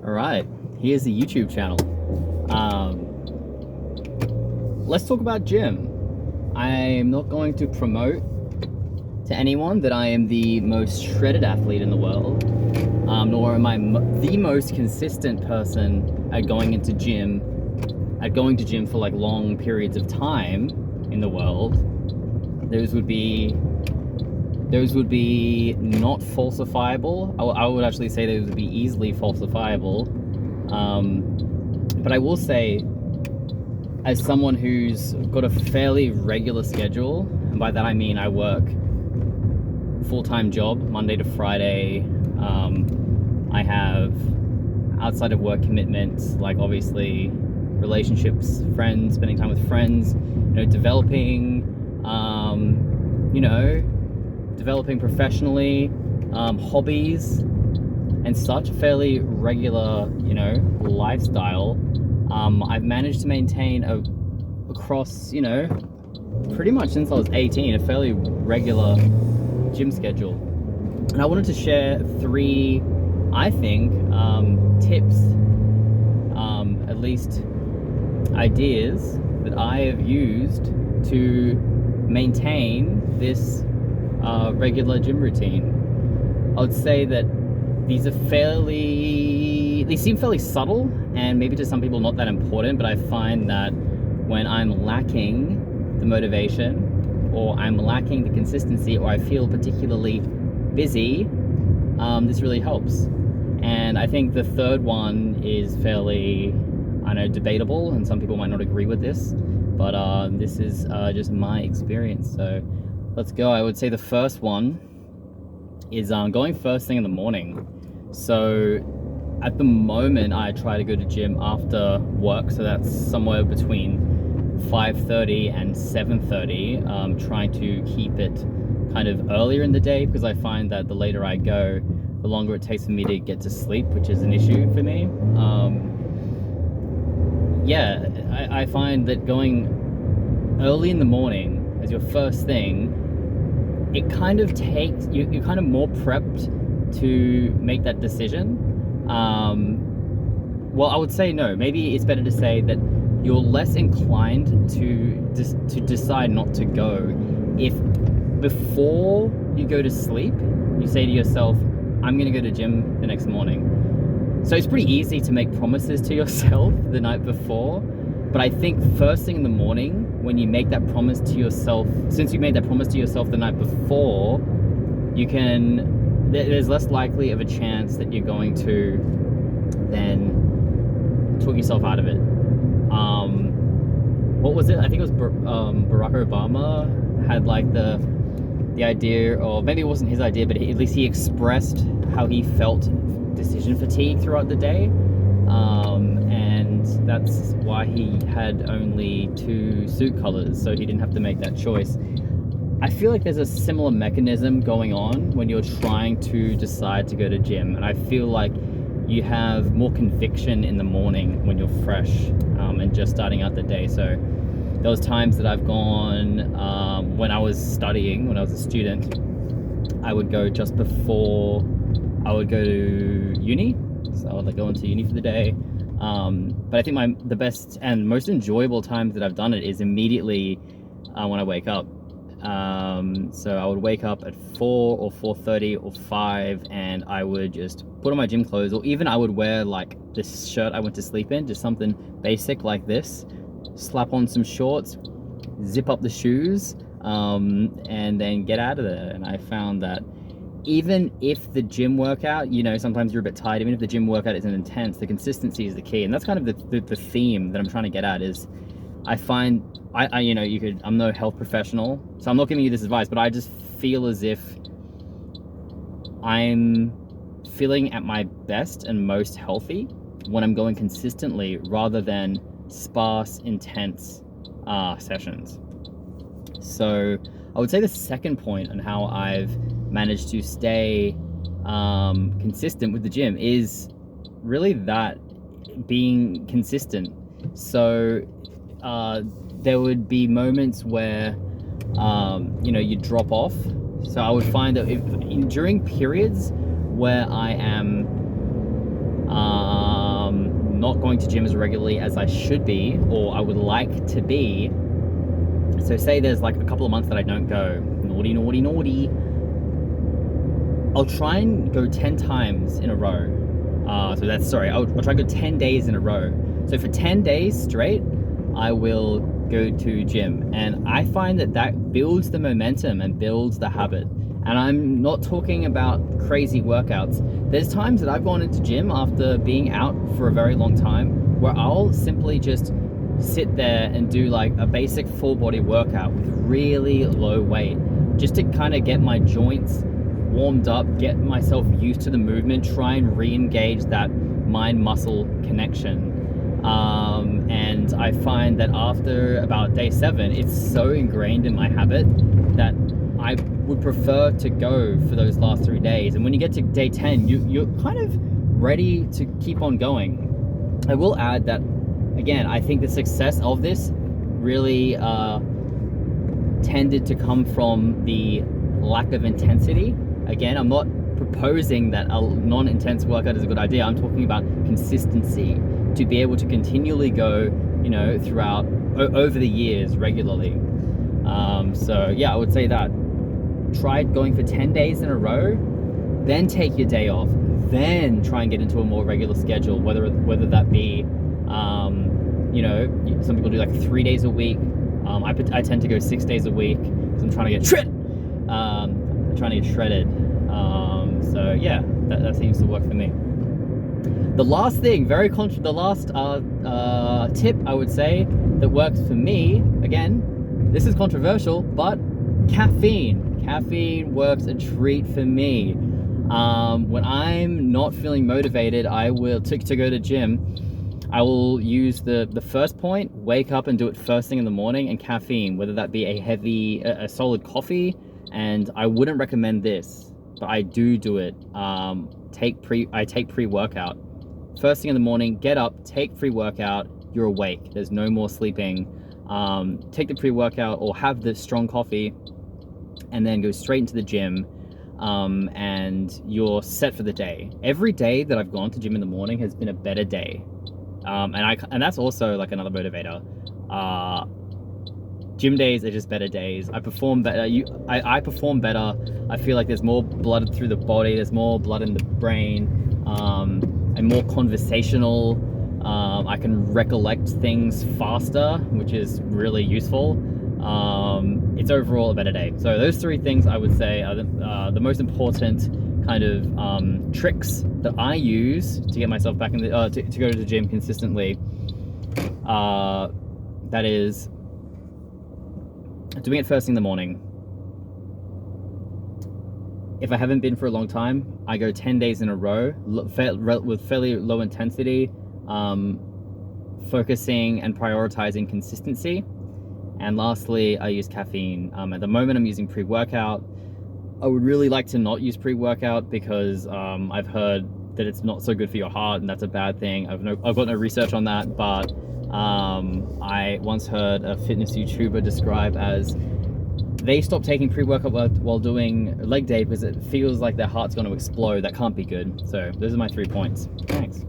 Alright, here's the YouTube channel. Let's talk about gym. I'm not going to promote to anyone that I am the most shredded athlete in the world, nor am I the most consistent person at going to gym for like long periods of time in the world. Those would be not falsifiable. I would actually say those would be easily falsifiable. But I will say, as someone who's got a fairly regular schedule, and by that I mean I work full-time job Monday to Friday. I have outside of work commitments, like obviously relationships, friends, spending time with friends, developing professionally, hobbies and such, fairly regular, lifestyle. I've managed to maintain across, pretty much since I was 18, a fairly regular gym schedule. And I wanted to share three, I think, tips, at least ideas that I have used to maintain this regular gym routine. I would say that these seem fairly subtle and maybe to some people not that important, but I find that when I'm lacking the motivation or I'm lacking the consistency or I feel particularly busy, this really helps. And I think the third one is fairly, debatable, and some people might not agree with this, but this is just my experience. So let's go. I would say the first one is going first thing in the morning. So at the moment I try to go to gym after work, so that's somewhere between 5:30 and 7:30, trying to keep it kind of earlier in the day, because I find that the later I go, the longer it takes for me to get to sleep, which is an issue for me. I find that going early in the morning as your first thing, it kind of takes you're kind of more prepped to make that decision. Well, I would say no, maybe it's better to say that you're less inclined to decide not to go if before you go to sleep you say to yourself, I'm gonna go to gym the next morning. So it's pretty easy to make promises to yourself the night before, but I think first thing in the morning, when you make that promise to yourself, since you made that promise to yourself the night before, there's less likely of a chance that you're going to then talk yourself out of it. What was it? I think it was Barack Obama had like the idea, or maybe it wasn't his idea, but at least he expressed how he felt decision fatigue throughout the day, and that's why he had only 2 suit colors, so he didn't have to make that choice. I feel like there's a similar mechanism going on when you're trying to decide to go to gym, and I feel like you have more conviction in the morning when you're fresh and just starting out the day. So those times that I've gone when I was studying, when I was a student, I would go just before I would go to uni, so I would go into uni for the day. But I think the best and most enjoyable times that I've done it is immediately when I wake up. So I would wake up at 4 or 4:30 or 5, and I would just put on my gym clothes, or even I would wear like this shirt I went to sleep in, just something basic like this, slap on some shorts, zip up the shoes, and then get out of there. And I found that even if the gym workout, sometimes you're a bit tired, even if the gym workout isn't intense, the consistency is the key. And that's kind of the theme that I'm trying to get at is, I find, I'm no health professional, so I'm not giving you this advice, but I just feel as if I'm feeling at my best and most healthy when I'm going consistently rather than sparse, intense sessions. So I would say the second point on how I've managed to stay consistent with the gym is really that being consistent. So there would be moments where you drop off. So I would find that during periods where I am not going to gym as regularly as I should be, or I would like to be. So say there's like a couple of months that I don't go, naughty, naughty, naughty, I'll try and go 10 times in a row. I'll try and go 10 days in a row. So for 10 days straight, I will go to gym. And I find that builds the momentum and builds the habit. And I'm not talking about crazy workouts. There's times that I've gone into gym after being out for a very long time where I'll simply just sit there and do like a basic full body workout with really low weight, just to kind of get my joints warmed up, get myself used to the movement, try and re-engage that mind-muscle connection. And I find that after about day 7, it's so ingrained in my habit that I would prefer to go for those last 3 days. And when you get to day 10, you're kind of ready to keep on going. I will add that, again, I think the success of this really tended to come from the lack of intensity. Again, I'm not proposing that a non-intense workout is a good idea. I'm talking about consistency, to be able to continually go, throughout over the years regularly. So yeah, I would say that try going for 10 days in a row, then take your day off, then try and get into a more regular schedule, whether that be some people do like 3 days a week. I tend to go 6 days a week because I'm trying to get shredded. So yeah, that seems to work for me. The last thing, the last tip I would say that works for me, again, this is controversial, but caffeine works a treat for me. When I'm not feeling motivated, I will to go to gym, I will use the first point, wake up and do it first thing in the morning, and caffeine, whether that be a solid coffee. And I wouldn't recommend this, but I do it. I take pre-workout. First thing in the morning, get up, take pre-workout, you're awake. There's no more sleeping. Take the pre-workout or have the strong coffee and then go straight into the gym, and you're set for the day. Every day that I've gone to gym in the morning has been a better day. And that's also like another motivator. Gym days are just better days. I perform better. I perform better. I feel like there's more blood through the body. There's more blood in the brain. I'm more conversational. I can recollect things faster, which is really useful. It's overall a better day. So those 3 things I would say are the most important kind of tricks that I use to get myself back in the to go to the gym consistently. That is doing it first thing in the morning. If I haven't been for a long time, I go 10 days in a row with fairly low intensity, focusing and prioritizing consistency. And lastly, I use caffeine. At the moment, I'm using pre-workout. I would really like to not use pre-workout because I've heard that it's not so good for your heart, and that's a bad thing. I've got no research on that, but I once heard a fitness YouTuber describe as they stop taking pre-workout while doing leg day because it feels like their heart's going to explode. That can't be good. So those are my 3 points. Thanks.